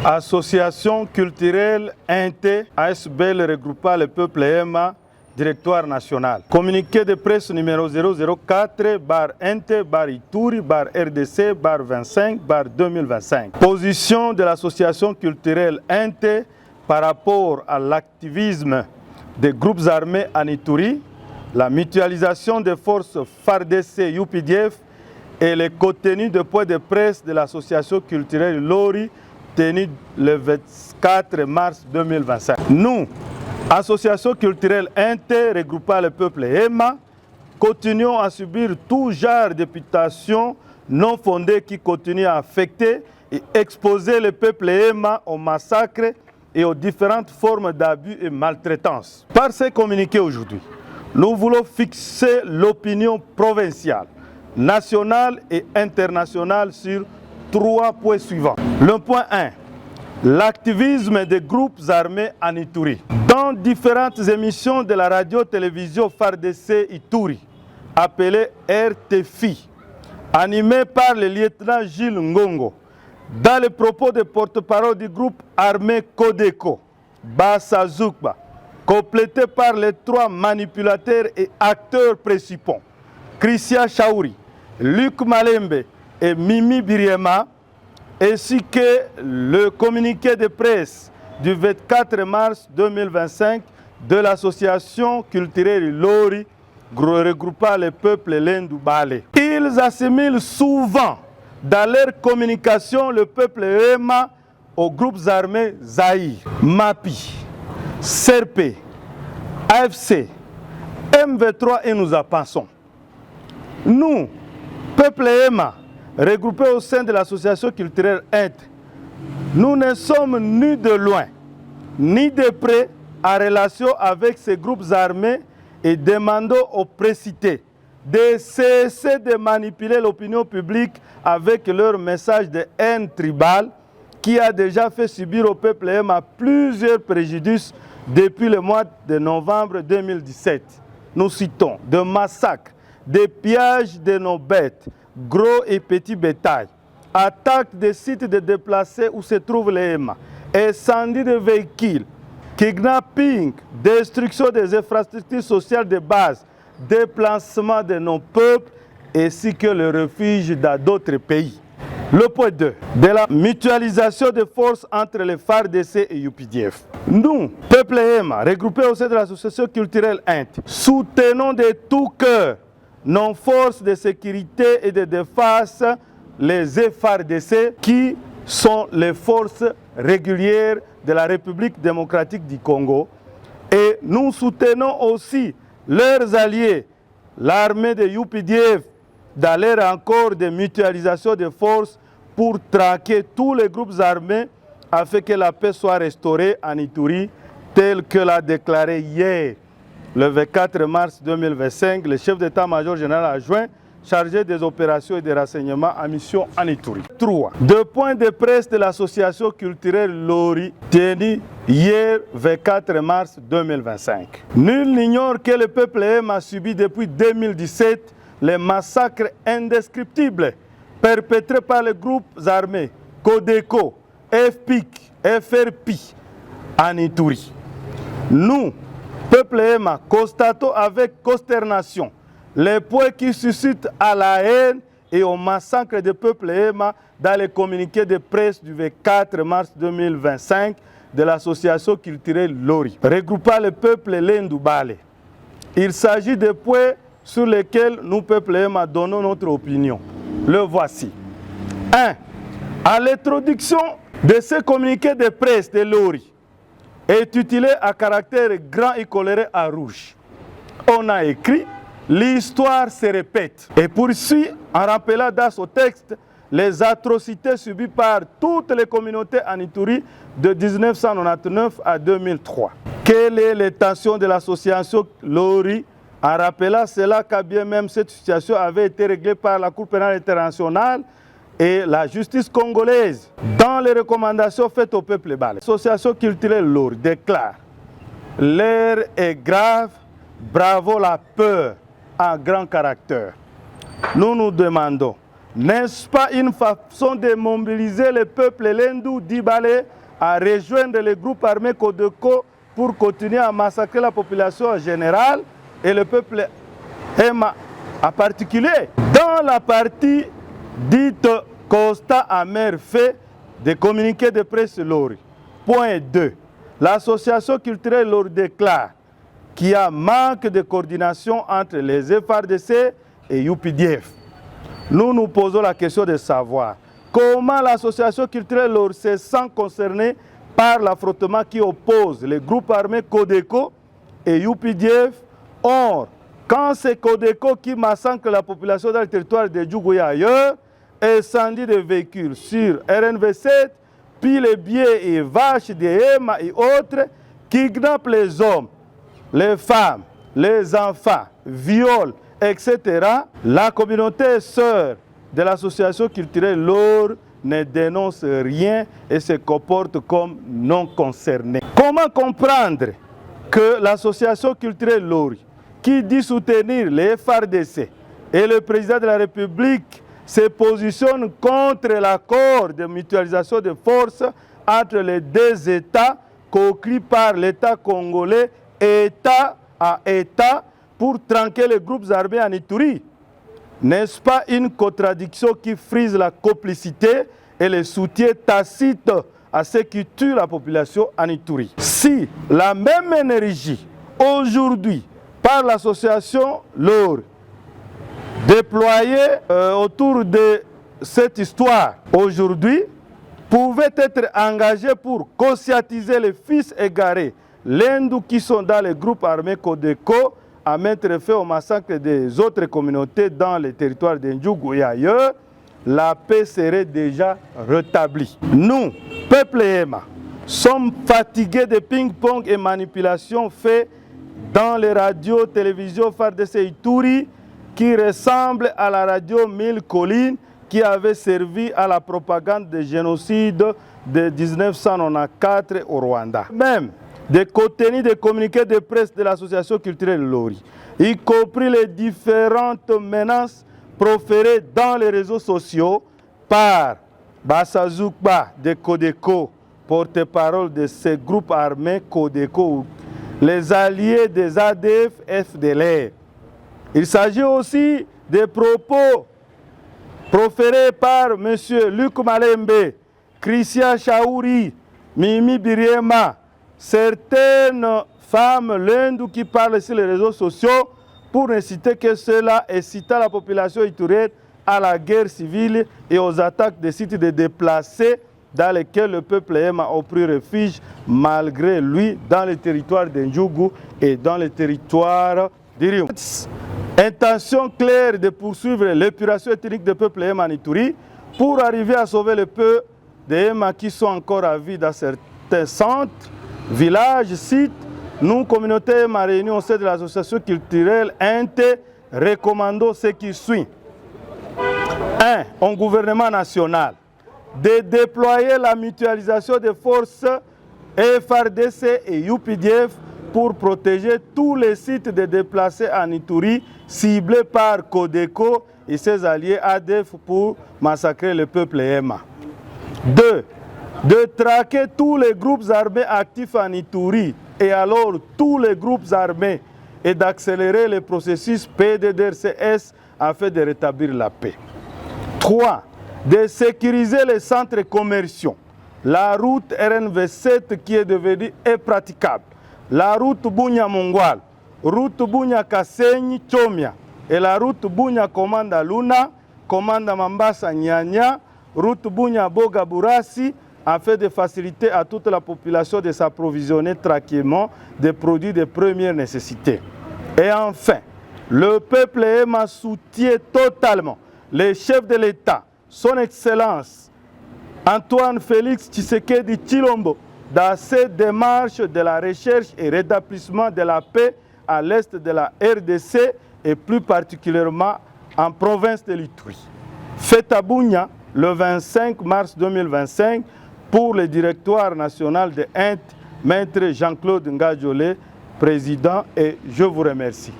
Association culturelle INTE, ASBL regroupant le peuple Ema, directoire national. Communiqué de presse numéro 004-INTE-RDC-25-2025. Position de l'association culturelle INTE par rapport à l'activisme des groupes armés en Ituri, la mutualisation des forces FARDC UPDF et les contenus de point de presse de l'association culturelle Lori tenu le 24 mars 2025. Nous, Association culturelle INTE regroupant le peuple Ema, continuons à subir tout genre d'imputation non fondée qui continue à affecter et exposer le peuple Ema au massacre et aux différentes formes d'abus et maltraitance. Par ces communiqués aujourd'hui, nous voulons fixer l'opinion provinciale, nationale et internationale sur 3 points suivants. Le point 1, l'activisme des groupes armés en Ituri. Dans différentes émissions de la radio-télévision FARDC Ituri, appelée RTFI, animée par le lieutenant Gilles Ngongo, dans les propos de porte-parole du groupe armé Codeco, Bassa Zoukba, complété par les 3 manipulateurs et acteurs principaux, Christian Chaouri, Luc Malembe et Mimi Biriema, ainsi que le communiqué de presse du 24 mars 2025 de l'association culturelle Lori regroupant le peuple Lendu Bale. Ils assimilent souvent dans leur communication le peuple Ema aux groupes armés Zaïre, MAPI, CERP, AFC, MV3 et nous en passons. Nous, peuple Ema, regroupés au sein de l'association culturelle INTE, nous ne sommes ni de loin, ni de près en relation avec ces groupes armés et demandons aux précités de cesser de manipuler l'opinion publique avec leur message de haine tribale qui a déjà fait subir au peuple Ema plusieurs préjudices depuis le mois de novembre 2017. Nous citons de massacres, des pillages de nos bêtes, gros et petits bétail, attaque des sites de déplacés où se trouvent les Ema, incendie de véhicules, kidnapping, destruction des infrastructures sociales de base, déplacement de nos peuples ainsi que le refuge dans d'autres pays. Le point 2, de la mutualisation des forces entre les FARDC et UPDF. Nous, peuple Ema, regroupés au sein de l'association culturelle INTE, soutenons de tout cœur nos forces de sécurité et de défense, les FARDC, qui sont les forces régulières de la République démocratique du Congo. Et nous soutenons aussi leurs alliés, l'armée de UPDF, dans leur accord de mutualisation des forces pour traquer tous les groupes armés afin que la paix soit restaurée en Ituri, tel que l'a déclaré hier, le 24 mars 2025, le chef d'état-major général adjoint chargé des opérations et des renseignements en mission en Ituri. 3. Deux points de presse de l'association culturelle Lori tenus hier 24 mars 2025. Nul n'ignore que le peuple Ema a subi depuis 2017 les massacres indescriptibles perpétrés par les groupes armés Codeco, FPIC, FRP en Ituri. Nous, peuple Ema, constatons avec consternation les points qui suscitent à la haine et au massacre des peuples Ema dans les communiqués de presse du 24 mars 2025 de l'association culturelle Lori, regroupant le peuple Lendu Bale. Il s'agit de points sur lesquels nous, peuple Ema, donnons notre opinion. Le voici. 1. À l'introduction de ce communiqué de presse de Lori, est tutilé à caractère grand et coloré en rouge. On a écrit « L'histoire se répète » et poursuit en rappelant dans ce texte les atrocités subies par toutes les communautés en Ituri de 1999 à 2003. Quelle est l'intention de l'association Lori en rappelant cela quand bien même cette situation avait été réglée par la Cour pénale internationale et la justice congolaise dans les recommandations faites au peuple Bale. L'association culturelle Lori déclare « L'heure est grave, bravo la peur en grand caractère. Nous nous demandons N'est-ce pas une façon de mobiliser le peuple Lendu d'Ibale à rejoindre les groupes armés Codeco pour continuer à massacrer la population en général et le peuple Hema en particulier? Dans la partie dite constat amer fait des communiqués de presse Lori. Point 2. L'association culturelle Lori déclare qu'il y a manque de coordination entre les FARDC et UPDF. Nous nous posons la question de savoir comment l'association culturelle Lori se sent concernée par l'affrontement qui oppose les groupes armés Codeco et UPDF. Or, quand c'est Codeco qui massacre la population dans le territoire de Djougou et ailleurs, incendie de véhicules sur RNV7, puis les biais et vaches des Hema et autres, kidnappent les hommes, les femmes, les enfants, violent, etc. La communauté sœur de l'association culturelle Lori ne dénonce rien et se comporte comme non concernée. Comment comprendre que l'association culturelle Lori, qui dit soutenir les FARDC et le président de la République, se positionne contre l'accord de mutualisation de forces entre les deux États conclu par l'État congolais, État à État, pour tranquer les groupes armés en Ituri? N'est-ce pas une contradiction qui frise la complicité et le soutien tacite à ceux qui tuent la population en Ituri? Si la même énergie aujourd'hui par l'association Lori déployée autour de cette histoire aujourd'hui pouvait être engagée pour conscientiser les fils égarés Lendu qui sont dans les groupes armés Codeco à mettre fin au massacre des autres communautés dans les territoires d'Ndjougou et ailleurs, la paix serait déjà rétablie. Nous, peuple Hema, sommes fatigués de ping-pong et manipulations faites dans les radios, télévisions FARDC Ituri qui ressemblent à la radio 1000 collines qui avait servi à la propagande du génocide de 1994 au Rwanda. Même des contenus de communiqués de presse de l'association culturelle Lori, y compris les différentes menaces proférées dans les réseaux sociaux par Bassazoukba de Codeco, porte-parole de ces groupes armés Codeco, les alliés des ADF FDLR. Il s'agit aussi des propos proférés par M. Luc Malembe, Christian Chaouri, Mimi Biriema, certaines femmes Lendu qui parlent sur les réseaux sociaux pour ne citer que cela et citer la population iturienne à la guerre civile et aux attaques des sites de déplacés dans lesquels le peuple Hema a pris refuge malgré lui dans le territoire d'Ndjougou et dans le territoire d'Irium. Intention claire de poursuivre l'épuration ethnique du peuple Hema en Ituri pour arriver à sauver le peu de Hema qui sont encore à vie dans certains centres, villages, sites. Nous, communauté Hema réunis au sein de l'association culturelle INTE, recommandons ce qui suit. 1. Au gouvernement national de déployer la mutualisation des forces FARDC et UPDF pour protéger tous les sites de déplacés en Ituri ciblés par Codeco et ses alliés ADF pour massacrer le peuple Hema. 2. De traquer tous les groupes armés actifs en Ituri et alors tous les groupes armés et d'accélérer le processus PDDRCS afin de rétablir la paix. 3. De sécuriser les centres commerciaux, la route RNV7 qui est devenue impraticable, la route Bunya-Mongwal, route Bunya-Kasenyi-Chomia et la route Bunya-Komanda-Luna, Komanda-Mambasa-Nyanya, route Bunya-Boga-Burasi, afin de faciliter à toute la population de s'approvisionner tranquillement des produits de première nécessité. Et enfin, le peuple Hema soutient totalement les chefs de l'État, son Excellence Antoine Félix Tshisekedi Tshilombo, dans ses démarches de la recherche et rétablissement de la paix à l'est de la RDC et plus particulièrement en province de l'Ituri. Fête à Bunya le 25 mars 2025 pour le directoire national de INTE, Maître Jean-Claude Ngadjolé, président, et je vous remercie.